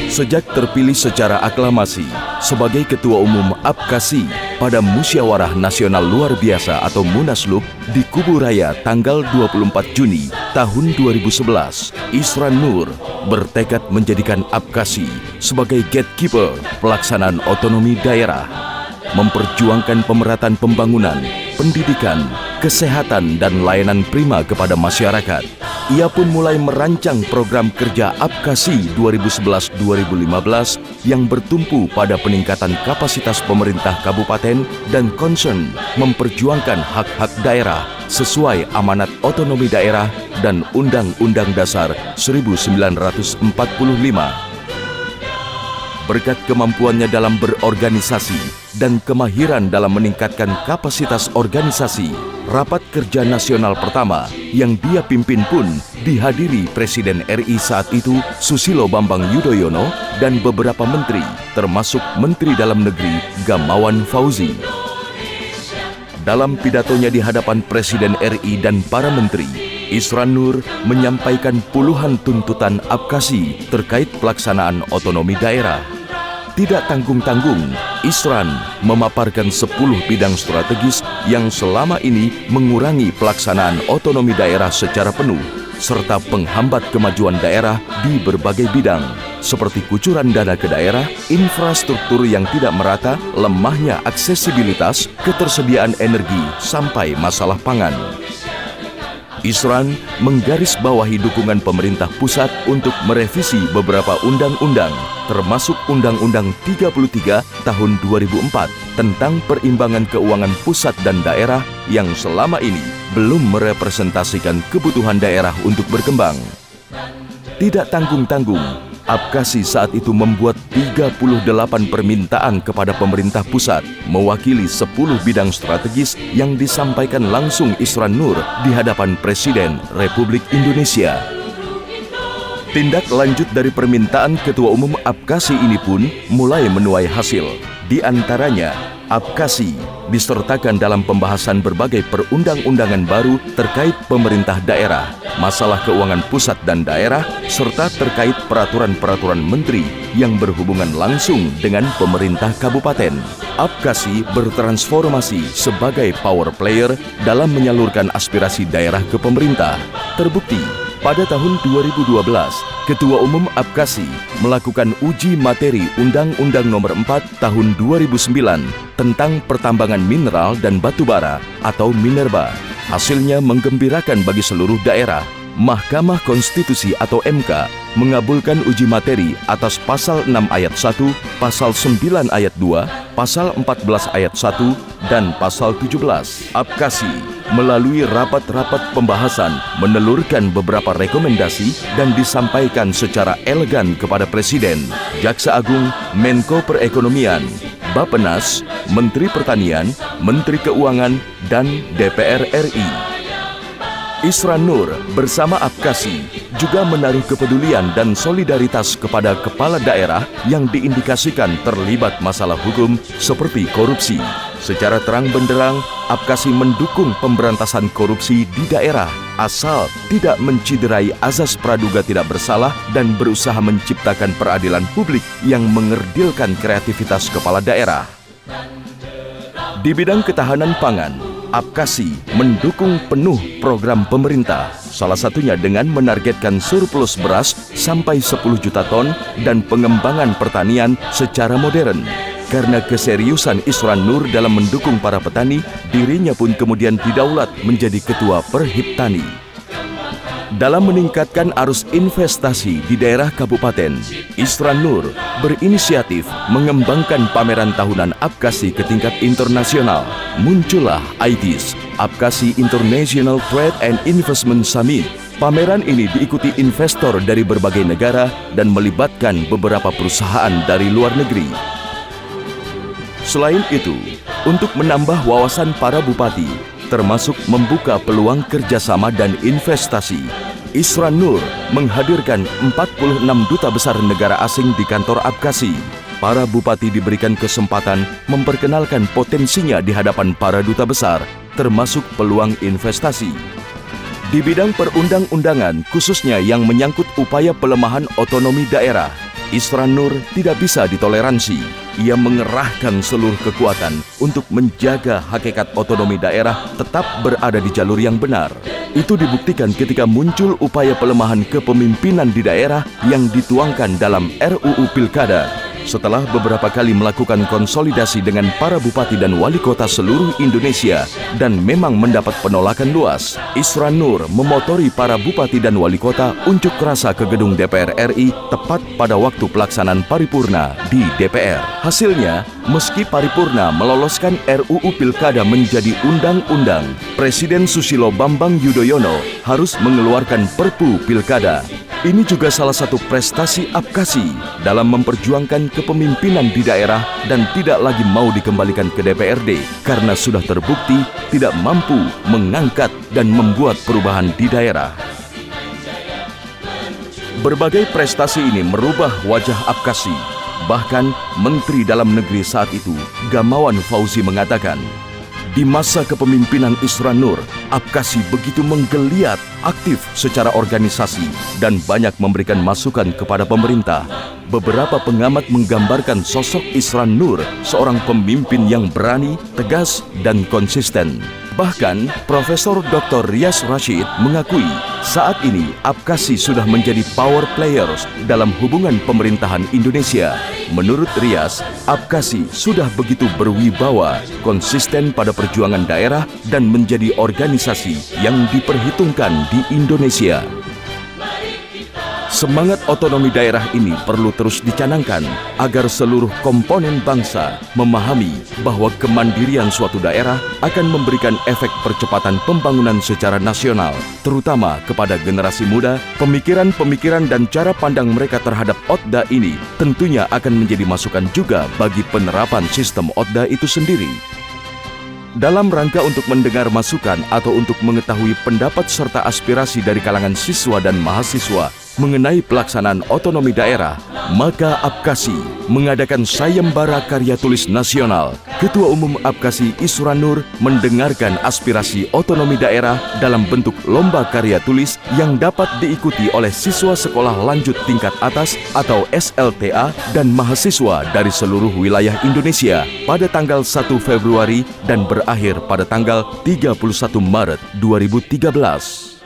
Sejak terpilih secara aklamasi sebagai Ketua Umum APKASI pada Musyawarah Nasional Luar Biasa atau Munaslup di Kubu Raya tanggal 24 Juni tahun 2011, Isran Nur bertekad menjadikan APKASI sebagai gatekeeper pelaksanaan otonomi daerah, memperjuangkan pemerataan pembangunan, pendidikan, kesehatan, dan layanan prima kepada masyarakat. Ia pun mulai merancang program kerja APKASI 2011-2015 yang bertumpu pada peningkatan kapasitas pemerintah kabupaten dan concern memperjuangkan hak-hak daerah sesuai amanat otonomi daerah dan Undang-Undang Dasar 1945. Berkat kemampuannya dalam berorganisasi dan kemahiran dalam meningkatkan kapasitas organisasi, rapat kerja nasional pertama yang dia pimpin pun dihadiri Presiden RI saat itu Susilo Bambang Yudhoyono dan beberapa menteri, termasuk Menteri Dalam Negeri Gamawan Fauzi. Dalam pidatonya di hadapan Presiden RI dan para menteri, Isran Nur menyampaikan puluhan tuntutan APKASI terkait pelaksanaan otonomi daerah. Tidak tanggung-tanggung, Isran memaparkan 10 bidang strategis yang selama ini mengurangi pelaksanaan otonomi daerah secara penuh, serta penghambat kemajuan daerah di berbagai bidang, seperti kucuran dana ke daerah, infrastruktur yang tidak merata, lemahnya aksesibilitas, ketersediaan energi, sampai masalah pangan. Isran menggarisbawahi dukungan pemerintah pusat untuk merevisi beberapa undang-undang, termasuk Undang-Undang 33 tahun 2004 tentang perimbangan keuangan pusat dan daerah yang selama ini belum merepresentasikan kebutuhan daerah untuk berkembang. Tidak tanggung-tanggung, APKASI saat itu membuat 38 permintaan kepada pemerintah pusat, mewakili 10 bidang strategis yang disampaikan langsung Isran Nur di hadapan Presiden Republik Indonesia. Tindak lanjut dari permintaan Ketua Umum APKASI ini pun mulai menuai hasil. Di antaranya, APKASI disertakan dalam pembahasan berbagai perundang-undangan baru terkait pemerintah daerah, masalah keuangan pusat dan daerah, serta terkait peraturan-peraturan menteri yang berhubungan langsung dengan pemerintah kabupaten. APKASI bertransformasi sebagai power player dalam menyalurkan aspirasi daerah ke pemerintah. Terbukti, pada tahun 2012, Ketua Umum APKASI melakukan uji materi Undang-Undang Nomor 4 Tahun 2009 tentang pertambangan mineral dan batu bara atau Minerba. Hasilnya menggembirakan bagi seluruh daerah. Mahkamah Konstitusi atau MK mengabulkan uji materi atas Pasal 6 Ayat 1, Pasal 9 Ayat 2, Pasal 14 Ayat 1, dan Pasal 17. APKASI melalui rapat-rapat pembahasan menelurkan beberapa rekomendasi dan disampaikan secara elegan kepada Presiden, Jaksa Agung, Menko Perekonomian, Bappenas, Menteri Pertanian, Menteri Keuangan, dan DPR RI. Isran Nur bersama APKASI juga menaruh kepedulian dan solidaritas kepada kepala daerah yang diindikasikan terlibat masalah hukum seperti korupsi. Secara terang benderang, APKASI mendukung pemberantasan korupsi di daerah asal tidak menciderai azas praduga tidak bersalah dan berusaha menciptakan peradilan publik yang mengerdilkan kreativitas kepala daerah. Di bidang ketahanan pangan, APKASI mendukung penuh program pemerintah, salah satunya dengan menargetkan surplus beras sampai 10 juta ton dan pengembangan pertanian secara modern. Karena keseriusan Isran Nur dalam mendukung para petani, dirinya pun kemudian didaulat menjadi Ketua Perhiptani. Dalam meningkatkan arus investasi di daerah kabupaten, Isran Nur berinisiatif mengembangkan pameran tahunan APKASI ke tingkat internasional. Muncullah ITIS, APKASI International Trade and Investment Summit. Pameran ini diikuti investor dari berbagai negara dan melibatkan beberapa perusahaan dari luar negeri. Selain itu, untuk menambah wawasan para bupati, termasuk membuka peluang kerjasama dan investasi, Isran Nur menghadirkan 46 duta besar negara asing di kantor APKASI. Para bupati diberikan kesempatan memperkenalkan potensinya di hadapan para duta besar, termasuk peluang investasi. Di bidang perundang-undangan, khususnya yang menyangkut upaya pelemahan otonomi daerah, Isran Nur tidak bisa ditoleransi. Ia mengerahkan seluruh kekuatan untuk menjaga hakikat otonomi daerah tetap berada di jalur yang benar. Itu dibuktikan ketika muncul upaya pelemahan kepemimpinan di daerah yang dituangkan dalam RUU Pilkada. Setelah beberapa kali melakukan konsolidasi dengan para bupati dan wali kota seluruh Indonesia dan memang mendapat penolakan luas, Isran Nur memotori para bupati dan wali kota unjuk rasa ke gedung DPR RI tepat pada waktu pelaksanaan paripurna di DPR. Hasilnya, meski paripurna meloloskan RUU Pilkada menjadi undang-undang, Presiden Susilo Bambang Yudhoyono harus mengeluarkan Perpu Pilkada. Ini juga salah satu prestasi Apkasi dalam memperjuangkan kepemimpinan di daerah dan tidak lagi mau dikembalikan ke DPRD karena sudah terbukti tidak mampu mengangkat dan membuat perubahan di daerah. Berbagai prestasi ini merubah wajah Apkasi. Bahkan Menteri Dalam Negeri saat itu, Gamawan Fauzi mengatakan, di masa kepemimpinan Isran Nur, Apkasi begitu menggeliat, aktif secara organisasi, dan banyak memberikan masukan kepada pemerintah. Beberapa pengamat menggambarkan sosok Isran Nur seorang pemimpin yang berani, tegas, dan konsisten. Bahkan, Profesor Dr. Rias Rashid mengakui saat ini Apkasi sudah menjadi power players dalam hubungan pemerintahan Indonesia. Menurut Rias, Apkasi sudah begitu berwibawa, konsisten pada perjuangan daerah dan menjadi organisasi yang diperhitungkan di Indonesia. Semangat otonomi daerah ini perlu terus dicanangkan agar seluruh komponen bangsa memahami bahwa kemandirian suatu daerah akan memberikan efek percepatan pembangunan secara nasional, terutama kepada generasi muda. Pemikiran-pemikiran dan cara pandang mereka terhadap OTDA ini tentunya akan menjadi masukan juga bagi penerapan sistem OTDA itu sendiri. Dalam rangka untuk mendengar masukan atau untuk mengetahui pendapat serta aspirasi dari kalangan siswa dan mahasiswa mengenai pelaksanaan otonomi daerah, maka Apkasi mengadakan sayembara karya tulis nasional. Ketua Umum Apkasi Isran Nur mendengarkan aspirasi otonomi daerah dalam bentuk lomba karya tulis yang dapat diikuti oleh siswa sekolah lanjut tingkat atas atau SLTA dan mahasiswa dari seluruh wilayah Indonesia pada tanggal 1 Februari dan berakhir pada tanggal 31 Maret 2013.